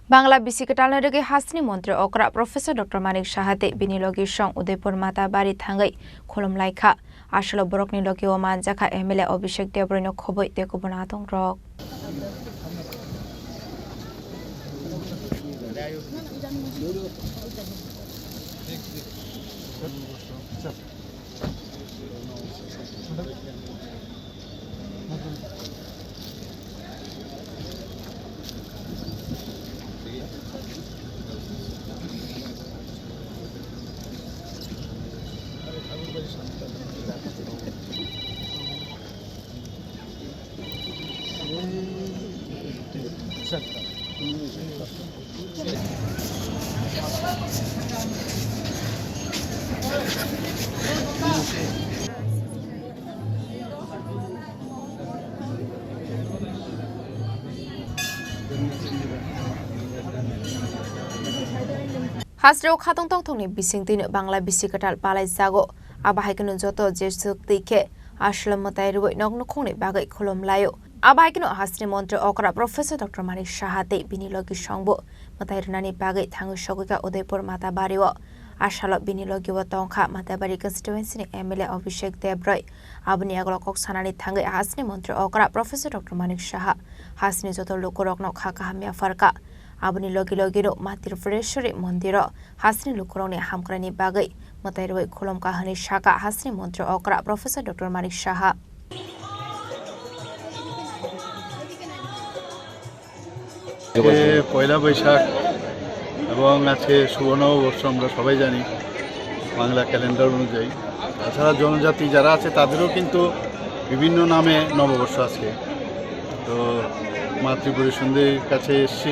Bangala Bisi Kwtal Rwgwi Hasni Mantri Okra Professor Dr. Manik Shahate Bini Logi Song Udaipur Mata Bari Thangwi Khulumlaikha Ashalo Borokni Logi o Manjaka MLA Abhishek Debrino Khoboi Tekubona Tong Rok Hasreo Khatong Tong Tongni Bising Tino Bangala Bisi Kwtal Palai Zago Abahikano Joto Jesuk Tike Ashlam Matai Rwgwi Nok Nokongni Bagai Khulumlaikha Abahikano Hasni Mantri Okra Professor Dr. Manik Shahate Bini Logi Songbo Matai Runani Bagai Thangwi Shogika Udaipur Mata Bari wo Ashalo Bini Logi wo Tongkha Mata Bari constituency ni MLA Abhishek Debroi Abni Aglo Kok Sanani Thangwi Hasni Mantri Okra Professor Dr. Manik Shaha Hasni Joto Lukurok Nok Hakahamya Farka Abni Logi no Matir Freshuri Mondiro Hasni Lukuroni Hamkrani Bagai Matai Rwgwi Khulumlaikha Hani Shaka Hasni Mantri Okra Professor Dr. Manik Shaha পয়লা বৈশাখ এবং আছে সুবর্ণবর্ষ আমরা সবাই জানি Bangla calendar অনুযায়ী তাছাড়া জনজাতি যারা আছে তাদেরও কিন্তু বিভিন্ন নামে নববর্ষ আজকে তো মা ত্রিপুরা সুন্দরীর কাছে এসেছি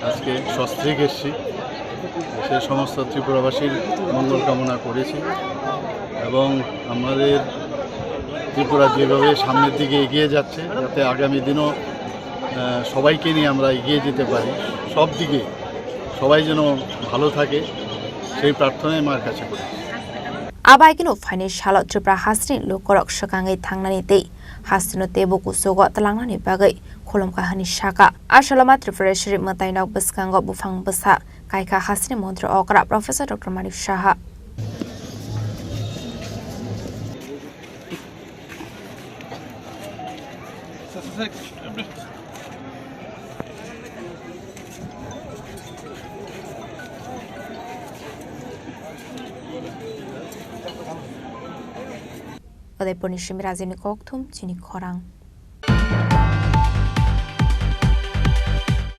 আজকে সস্ত্রীক এসেছি সে সমস্ত ত্রিপুরাবাসীর মঙ্গল কামনা করেছি এবং আমাদের ত্রিপুরা যেভাবে সামনের দিকে এগিয়ে যাচ্ছে যাতে আগামী দিনও সবাইকে নিয়ে আমরা এগিয়ে যেতে পারি সব দিকে সবাই যেন ভালো থাকে সেই প্রার্থনাই মার কাছে করি Abaikino Fine Charlotte Tripura Hasni Lukorok Shakangai Thangnani Tei Hasno Tebo Kusogo Talangnani Bagai Khulumlaikha Hani Shaka Ashalama Tripura Shri Matainok Baskango Bufang Basa Kaika Hasni Mantri Okra Professor Dr. Manik Shaha Udaipur Nishimirazini Koktum Chini Khorang